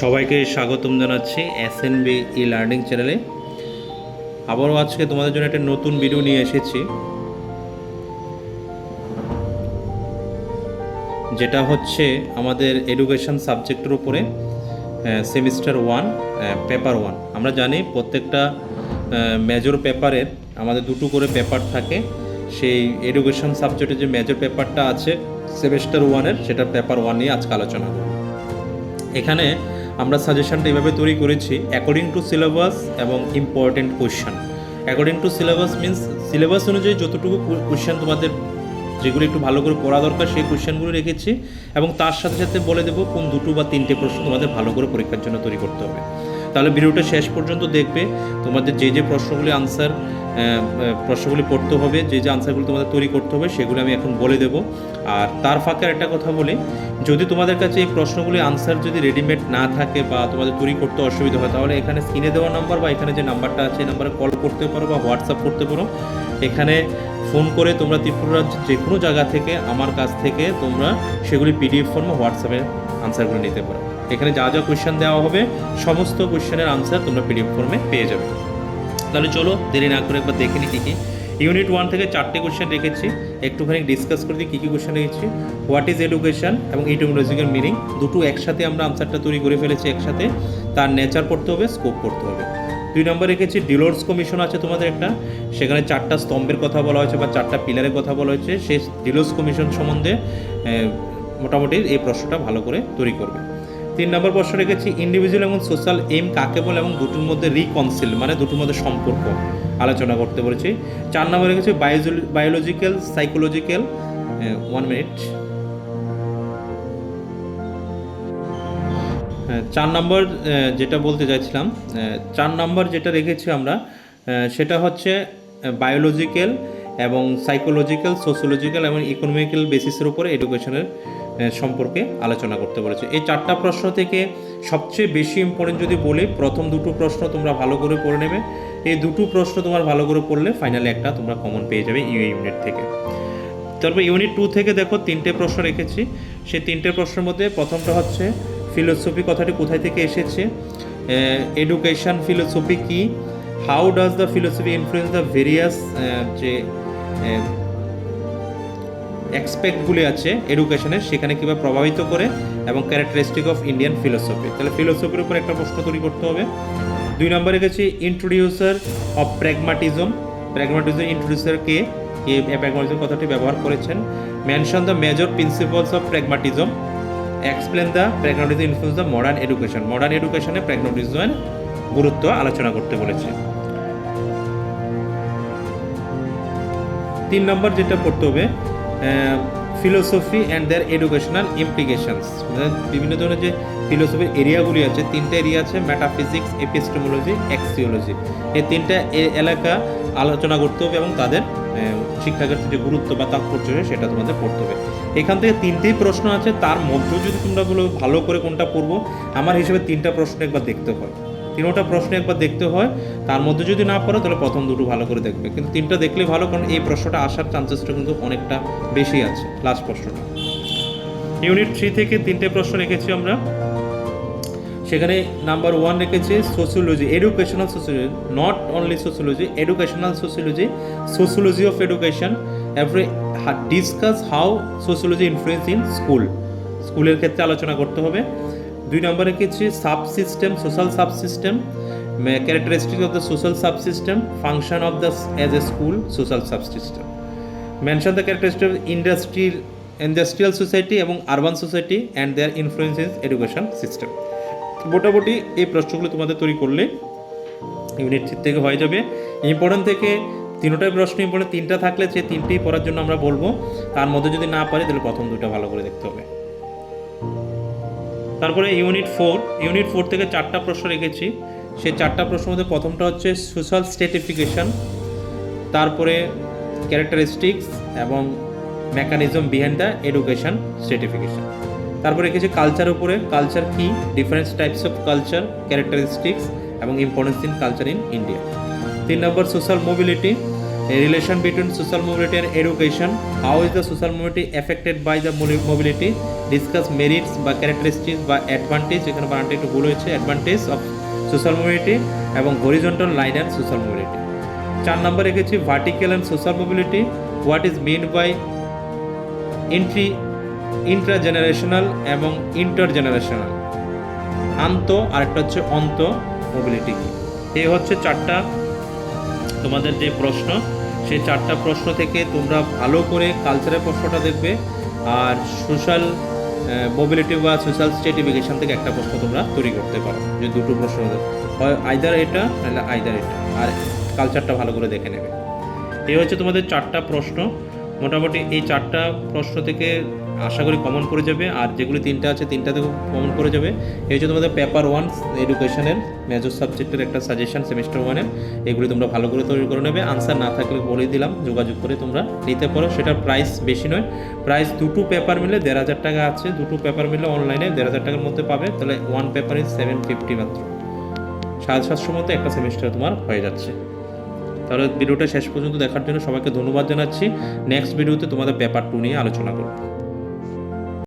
সবাইকে স্বাগতম জানাচ্ছি এসএনবি ই লার্নিং চ্যানেলে। আবারও আজকে তোমাদের জন্য একটা নতুন ভিডিও নিয়ে এসেছি, যেটা হচ্ছে আমাদের এডুকেশন সাবজেক্টের উপরে সেমিস্টার 1 পেপার 1। আমরা জানি প্রত্যেকটা মেজর পেপারের আমাদের দুটো করে পেপার থাকে। সেই এডুকেশন সাবজেক্টের যে মেজর পেপারটা আছে সেমিস্টার 1-এর, সেটা পেপার 1 নিয়ে আজকে আলোচনা করব। এখানে আমরা সাজেশনটা এভাবে তৈরি করেছি অ্যাকর্ডিং টু সিলেবাস এবং important question. According to syllabus means syllabus অনুযায়ী যতটুকু কোয়েশ্চেন তোমাদের যেগুলো একটু ভালো করে পড়া দরকার সেই কোয়েশ্চেনগুলো রেখেছি, এবং তার সাথে সাথে বলে দেবো কোন 2 বা 3টে প্রশ্ন তোমাদের ভালো করে পরীক্ষার জন্য তৈরি করতে হবে। তাহলে ভিডিওটা শেষ পর্যন্ত দেখবে। তোমাদের যে প্রশ্নগুলি প্রশ্নগুলি পড়তে হবে, যে আনসারগুলো তোমাদের তৈরি করতে হবে সেগুলো আমি এখন বলে দেবো। আর তার ফাঁকে একটা কথা বলি, যদি তোমাদের কাছে এই প্রশ্নগুলি আনসার যদি রেডিমেড না থাকে বা তোমাদের তৈরি করতে অসুবিধা হয়, তাহলে এখানে স্ক্রিনে দেওয়া নাম্বার বা এখানে যে নাম্বারটা আছে এই নাম্বারে কল করতে পারো বা হোয়াটসঅ্যাপ করতে পারো। এখানে ফোন করে তোমরা ত্রিপুরার যে কোনো জায়গা থেকে আমার কাছ থেকে তোমরা সেগুলি পিডিএফ ফর্মে হোয়াটসঅ্যাপে আনসারগুলো নিতে পারো। এখানে যা যা কোয়েশ্চেন দেওয়া হবে সমস্ত কোয়েশ্চেনের আনসার তোমরা পিডিএফ ফর্মে পেয়ে যাবে। তাহলে চলো দেরি না করে একবার দেখে নিই কী কী। ইউনিট 1 থেকে 4টে কোয়েশ্চেন রেখেছি, একটুখানি ডিসকাস করে দিই কী কী কোয়েশ্চেন রেখেছি। হোয়াট ইজ এডুকেশন এবং ইটিমোলজিক্যাল মিনিং, দুটো একসাথে আমরা আনসারটা তৈরি করে ফেলেছি একসাথে। তার নেচার পড়তে হবে, স্কোপ পড়তে হবে। 2 নম্বর রেখেছি ডিলোর্স কমিশন আছে তোমাদের একটা, সেখানে 4টা স্তম্ভের কথা বলা হয়েছে বা 4টা পিলারের কথা বলা হয়েছে। সেই ডিলোর্স কমিশন সম্বন্ধে মোটামুটি এই প্রশ্নটা ভালো করে তৈরি করবে। 3 নম্বর প্রশ্ন রেখেছি ইন্ডিভিজুয়াল এবং সোশ্যাল এইম কাকে বলে এবং দুটোর মধ্যে রিকনসিল মানে দুটোর মধ্যে সম্পর্ক আলোচনা করতে বলেছি। 4 নম্বর রেখেছি বায়োলজিক্যাল সাইকোলজিক্যাল 1 মিনিট। 4 নম্বর যেটা বলতে চাইছিলাম, 4 নম্বর যেটা রেখেছি আমরা সেটা হচ্ছে বায়োলজিক্যাল এবং সাইকোলজিক্যাল, সোশ্যোলজিক্যাল এবং ইকোনমিক্যাল বেসিসের উপরে এডুকেশনের সম্পর্কে আলোচনা করতে বলেছে। এই 4টা প্রশ্ন থেকে সবচেয়ে বেশি ইম্পর্টেন্ট যদি বলি, প্রথম 2টো প্রশ্ন তোমরা ভালো করে পড়ে নেবে। এই 2টো প্রশ্ন তোমার ভালো করে পড়লে ফাইনালি একটা তোমরা কমন পেয়ে যাবে ইউনিট থেকে। তারপর ইউনিট 2 থেকে দেখো 3টে প্রশ্ন রেখেছি। সেই 3টে প্রশ্নের মধ্যে প্রথমটা হচ্ছে ফিলোসফি কথাটি কোথায় থেকে এসেছে, এডুকেশন ফিলোসফি কি, how does the philosophy influence the various যে এক্সপেক্টগুলি আছে এডুকেশনের সেখানে কীভাবে প্রভাবিত করে, এবং ক্যারেক্টারিস্টিক অফ ইন্ডিয়ান ফিলোসফি। তাহলে ফিলোসফির উপর একটা প্রশ্ন তৈরি করতে হবে। 2 নম্বরে গেছি introducer of pragmatism. Pragmatism introducer কে প্র্যাগমাটিজম কথাটি ব্যবহার করেছেন। Mention the major principles of pragmatism. Explain the pragmatism influence the modern education. Modern এডুকেশনে প্র্যাগমাটিজমের গুরুত্ব আলোচনা করতে বলেছে। 3 নম্বর যেটা পড়তে হবে philosophy and their educational implications. বিভিন্ন ধরনের যে ফিলোসফির এরিয়াগুলি আছে, 3টে এরিয়া আছে, মেটাফিজিক্স, এপিস্টেমোলজি, অ্যাক্সিওলজি। এই 3টা এলাকা আলোচনা করতে হবে এবং তাদের শিক্ষাক্ষেত্রে যে গুরুত্ব বা তাৎপর্য সেটা তোমাদের পড়তে হবে। এখান থেকে 3টেই প্রশ্ন আছে, তার মধ্যেও যদি তোমরা বলো ভালো করে কোনটা পড়বো, আমার হিসেবে 3টা প্রশ্ন একবার দেখতে হয়, 3টা প্রশ্ন একবার দেখতে হয়। তার মধ্যে যদি না পড়ো তাহলে প্রথম 2টো ভালো করে দেখবে, কিন্তু 3টা দেখলে ভালো, কারণ এই প্রশ্নটা আসার চান্সেসটা কিন্তু অনেকটা বেশি আছে। লাস্ট প্রশ্নটা ইউনিট 3 থেকে 3টে প্রশ্ন রেখেছি আমরা। সেখানে নাম্বার 1 রেখেছি sociology, educational sociology, not only sociology, educational sociology, sociology of education. এরপরে discuss how sociology influence in স্কুলের ক্ষেত্রে আলোচনা করতে হবে। 2 নম্বরে রেখেছি subsystem, social subsystem, characteristic of the social subsystem, function of the as a school social subsystem. Mention the characteristic of industrial society এবং urban society and their influence in education system. মোটামুটি এই প্রশ্নগুলো তোমাদের তৈরি করলে ইউনিট 3 থেকে হয়ে যাবে। ইম্পর্টেন্ট থেকে 3টাই প্রশ্ন ইম্পর্টেন্ট, 3টা থাকলে সে 3টেই পড়ার জন্য আমরা বলবো। তার মধ্যে যদি না পারি তাহলে প্রথম 2টা ভালো করে দেখতে হবে। তারপরে ইউনিট 4 থেকে 4টা প্রশ্ন রেখেছি। সেই 4টা প্রশ্নের মধ্যে প্রথমটা হচ্ছে সোশ্যাল স্ট্র্যাটিফিকেশন, তারপরে ক্যারেক্টারিস্টিক্স এবং mechanism behind the education stratification. তারপরে রেখেছি কালচার উপরে, কালচার কি, different types of culture, characteristics এবং importance in culture in India. 3 নম্বর social mobility, A relation between social mobility and education. How is the social mobility affected by the mobility? Discuss merits বা characteristics বা advantage, এখানে বানানটা একটু ভুল হয়েছে, advantage of social mobility এবং horizontal line and social mobility. 4 নম্বর রেখেছি vertical and social mobility. What is meant by intragenerational এবং intergenerational? আন্ত আর একটা হচ্ছে অন্ত মোবিলিটি কি? এই হচ্ছে 4টা তোমাদের যে প্রশ্ন, সেই 4টা প্রশ্ন থেকে তোমরা ভালো করে কালচারের প্রশ্নটা দেখবে, আর সোশ্যাল মোবিলিটি বা সোশ্যাল স্টেটিফিকেশন থেকে একটা প্রশ্ন তোমরা তৈরি করতে পারো। যে দুটো প্রশ্ন হয় আইদার এটা নাহলে আইদার এটা, আর কালচারটা ভালো করে দেখে নেবে। এই হচ্ছে তোমাদের 4টা প্রশ্ন। মোটামুটি এই 4টা প্রশ্ন থেকে আশা করি কমন করে যাবে, আর যেগুলি 3টা আছে 3টা থেকেও কমন করে যাবে। এই হচ্ছে তোমাদের পেপার 1 এডুকেশনের মেজর সাবজেক্টের একটা সাজেশন সেমিস্টার 1-এর। এগুলি তোমরা ভালো করে তৈরি করে নেবে। আনসার না থাকলে বলে দিলাম, যোগাযোগ করে তোমরা নিতে পারো। সেটার প্রাইস বেশি নয়, প্রাইস দুটো পেপার মিলে 1,500 টাকা আছে। দুটো পেপার মিলে অনলাইনে 1,500 টাকার মধ্যে পাবে। তাহলে 1 পেপার ইজ 750 মাত্র, 750 মধ্যে একটা সেমিস্টার তোমার হয়ে যাচ্ছে। তাহলে ভিডিওটা শেষ পর্যন্ত দেখার জন্য সবাইকে ধন্যবাদ জানাচ্ছি। নেক্সট ভিডিওতে তোমাদের পেপার 2 নিয়ে আলোচনা করব।